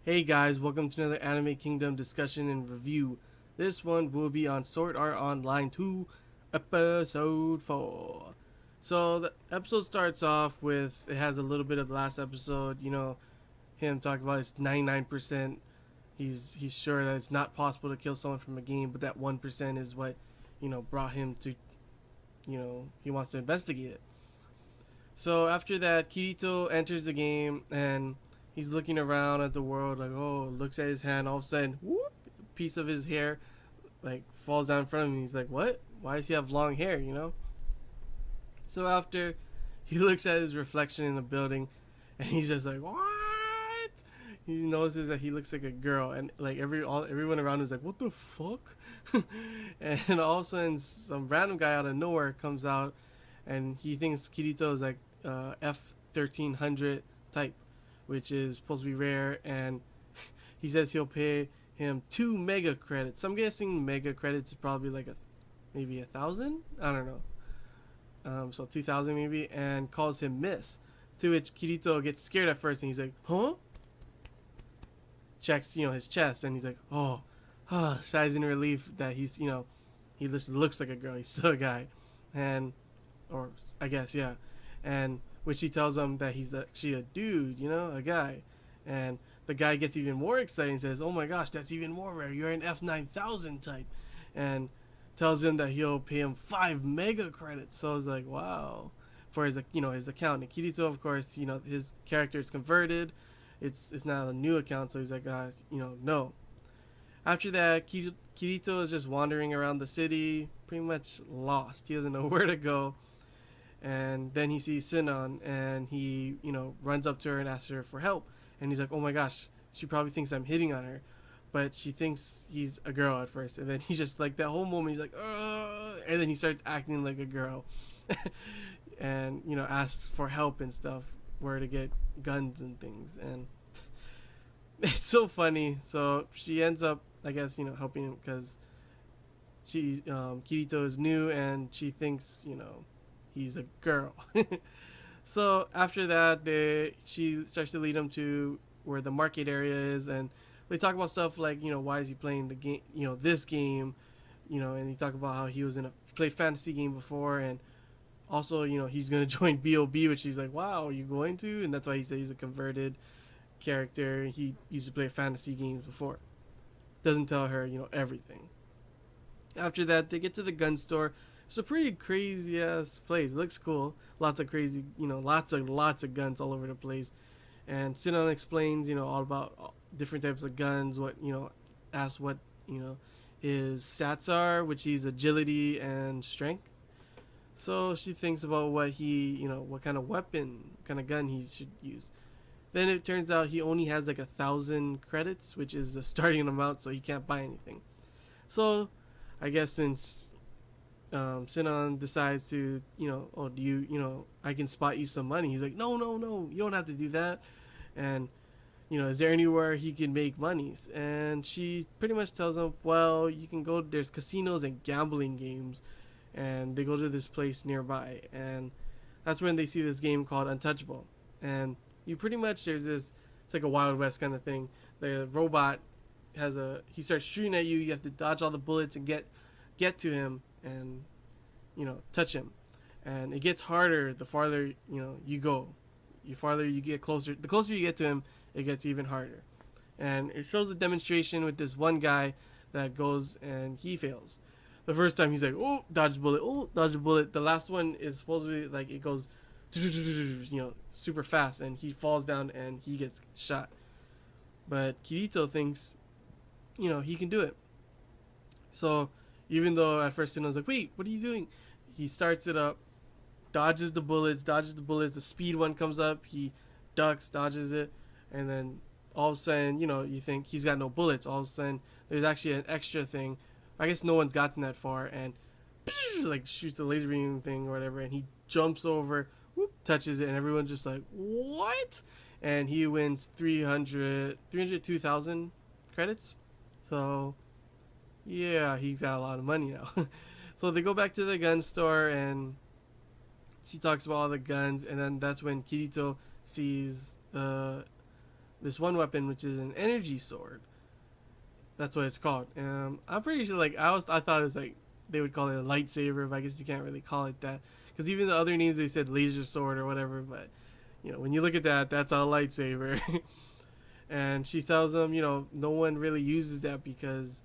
Hey guys, welcome to another Anime Kingdom discussion and review. This one will be on Sword Art Online 2, Episode 4. So the episode starts off with, it has a little bit of the last episode, him talking about his 99%. He's sure that it's not possible to kill someone from a game, but that 1% is what, brought him to, he wants to investigate it. So after that, Kirito enters the game and he's looking around at the world, like, oh, looks at his hand. All of a sudden, whoop, a piece of his hair like falls down in front of him. He's like, what? Why does he have long hair? So after he looks at his reflection in the building, and he's just like, what? He notices that he looks like a girl, and like everyone around him is like, what the fuck? And all of a sudden, some random guy out of nowhere comes out, and he thinks Kirito is like F1300 type, which is supposed to be rare, and he says he'll pay him 2 mega credits. I'm guessing mega credits is probably like maybe 1,000. I don't know. So 2,000 maybe, and calls him Miss. To which Kirito gets scared at first, and he's like, "Huh?" Checks his chest, and he's like, "Oh," sighs in relief that he just looks like a girl. He's still a guy, and or I guess yeah, and which he tells him that he's actually a dude, a guy, and the guy gets even more excited and says, "Oh my gosh, that's even more rare. You're an F9000 type," and tells him that he'll pay him 5 mega credits. So it's like, wow, for his account. And Kirito, of course, his character is converted. It's not a new account, so he's like, no. After that, Kirito is just wandering around the city, pretty much lost. He doesn't know where to go. And then he sees Sinon, and he runs up to her and asks her for help. And he's like, oh my gosh, she probably thinks I'm hitting on her, but she thinks he's a girl at first. And then he's just like, that whole moment, he's like, ugh, and then he starts acting like a girl. And asks for help and stuff, where to get guns and things. And it's so funny. So she ends up, I guess, helping him because Kirito is new, and she thinks he's a girl. So after that, she starts to lead him to where the market area is, and they talk about stuff like why is he playing the game, this game, and he talk about how he played fantasy game before, and also he's gonna join BOB, which he's like, wow, are you going to? And that's why he said he's a converted character. He used to play fantasy games before. Doesn't tell her everything. After that, they get to the gun store. It's a pretty crazy ass place. It looks cool. Lots of crazy, lots of guns all over the place. And Sinon explains, all about different types of guns. What asks what his stats are, which he's agility and strength. So she thinks about what what kind of weapon, kind of gun he should use. Then it turns out he only has like 1,000 credits, which is the starting amount, so he can't buy anything. So I guess since Sinon decides to, oh, do I can spot you some money. He's like, no, you don't have to do that. And, is there anywhere he can make monies? And she pretty much tells him, well, you can go, there's casinos and gambling games. And they go to this place nearby. And that's when they see this game called Untouchable. And you pretty much, it's like a Wild West kind of thing. The robot he starts shooting at you. You have to dodge all the bullets and get to him and touch him. And it gets harder the farther you go. The farther you get closer, the closer you get to him, it gets even harder. And it shows a demonstration with this one guy that goes and he fails. The first time he's like, oh, dodge bullet, oh, dodge bullet. The last one is supposed to be like, it goes super fast, and he falls down and he gets shot. But Kirito thinks he can do it. So even though at first Sinnoh's like, wait, what are you doing? He starts it up, dodges the bullets. The speed one comes up. He ducks, dodges it, and then all of a sudden, you think he's got no bullets. All of a sudden, there's actually an extra thing. I guess no one's gotten that far, and like shoots the laser beam thing or whatever, and he jumps over, whoop, touches it, and everyone's just like, what? And he wins 302,000 credits. So yeah, he's got a lot of money now. So they go back to the gun store, and she talks about all the guns, and then that's when Kirito sees the this one weapon, which is an energy sword. That's what it's called. I'm pretty sure, like, I thought it was like they would call it a lightsaber, but I guess you can't really call it that because even the other names they said laser sword or whatever. But when you look at that, that's a lightsaber. And she tells him, no one really uses that because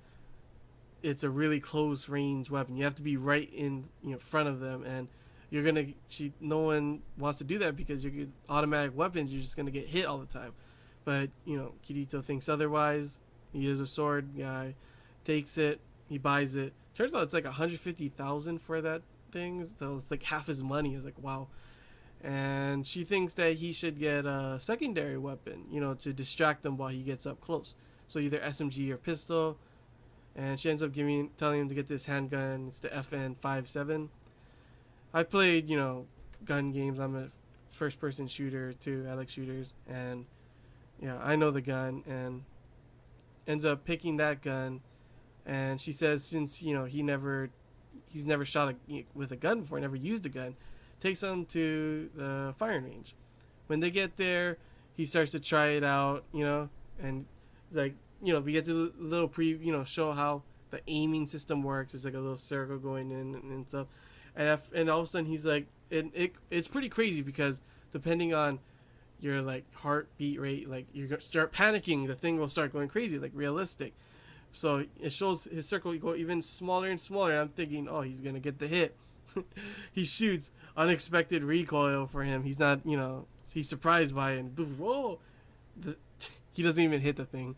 it's a really close range weapon. You have to be right in front of them, and no one wants to do that because you're automatic weapons. You're just gonna get hit all the time. But Kirito thinks otherwise. He is a sword guy, takes it, he buys it. Turns out it's like 150,000 for that thing. So it's like half his money. It's like, wow. And she thinks that he should get a secondary weapon, to distract him while he gets up close. So either SMG or pistol. And she ends up telling him to get this handgun. It's the FN57. I've played, gun games. I'm a first-person shooter too. I like shooters, and I know the gun. And ends up picking that gun. And she says since he's never shot with a gun before, never used a gun, takes him to the firing range. When they get there, he starts to try it out, and like we get to a little show how the aiming system works. It's like a little circle going in and stuff, and all of a sudden he's like, it's pretty crazy because depending on your like heartbeat rate, like you're gonna start panicking, the thing will start going crazy, like realistic. So it shows his circle go even smaller and smaller. And I'm thinking, oh, he's gonna get the hit. He shoots, unexpected recoil for him. He's not, he's surprised by it. And whoa, he doesn't even hit the thing.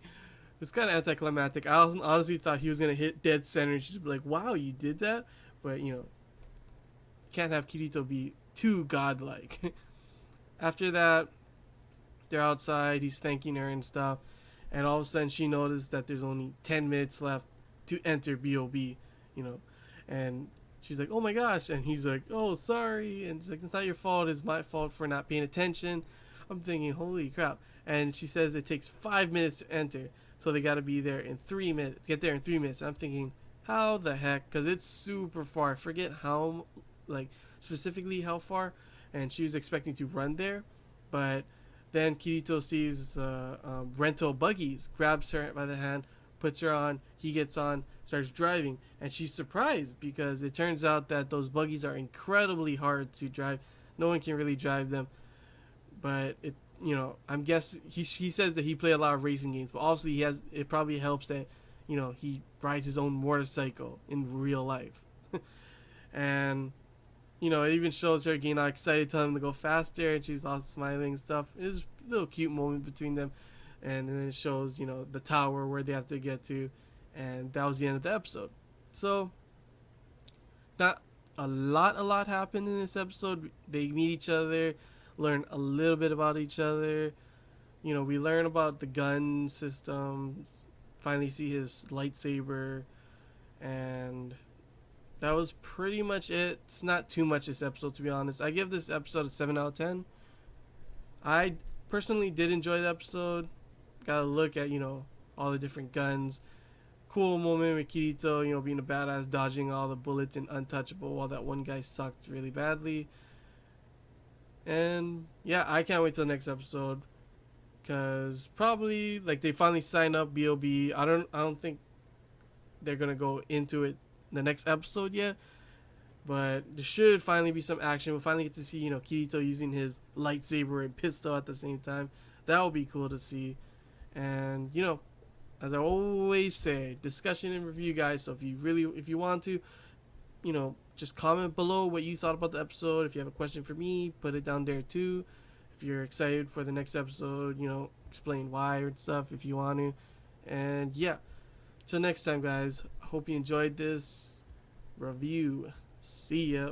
It's kind of anticlimactic. I honestly thought he was gonna hit dead center and just be like, wow, you did that. But can't have Kirito be too godlike. After that, they're outside. He's thanking her and stuff. And all of a sudden, she noticed that there's only 10 minutes left to enter BOB, and she's like, oh my gosh. And he's like, oh, sorry. And she's like, it's not your fault. It's my fault for not paying attention. I'm thinking, holy crap. And she says it takes 5 minutes to enter. So they got to be there in 3 minutes, get there in 3 minutes. And I'm thinking, how the heck? Because it's super far. I forget how, like, specifically how far. And she was expecting to run there. But then Kirito sees rental buggies, grabs her by the hand, puts her on, he gets on, starts driving, and she's surprised because it turns out that those buggies are incredibly hard to drive. No one can really drive them, but I'm guessing he says that he played a lot of racing games, but obviously it probably helps that he rides his own motorcycle in real life. And it even shows her getting all excited, telling him to go faster, and she's all smiling and stuff. It's a little cute moment between them. And then it shows, the tower where they have to get to. And that was the end of the episode. So, not a lot happened in this episode. They meet each other, learn a little bit about each other. We learn about the gun system, finally see his lightsaber, and that was pretty much it. It's not too much this episode, to be honest. I give this episode a 7 out of 10. I personally did enjoy the episode. Got to look at, all the different guns. Cool moment with Kirito, being a badass, dodging all the bullets and untouchable while that one guy sucked really badly. And yeah, I can't wait till the next episode. Because probably, like, they finally sign up BOB. I don't think they're going to go into it the next episode yet, but there should finally be some action. We'll finally get to see Kirito using his lightsaber and pistol at the same time. That would be cool to see. And as I always say, discussion and review, guys. So if you want to just comment below what you thought about the episode. If you have a question for me, put it down there too. If you're excited for the next episode, explain why or stuff if you want to. And yeah, till next time, guys. Hope you enjoyed this review. See ya.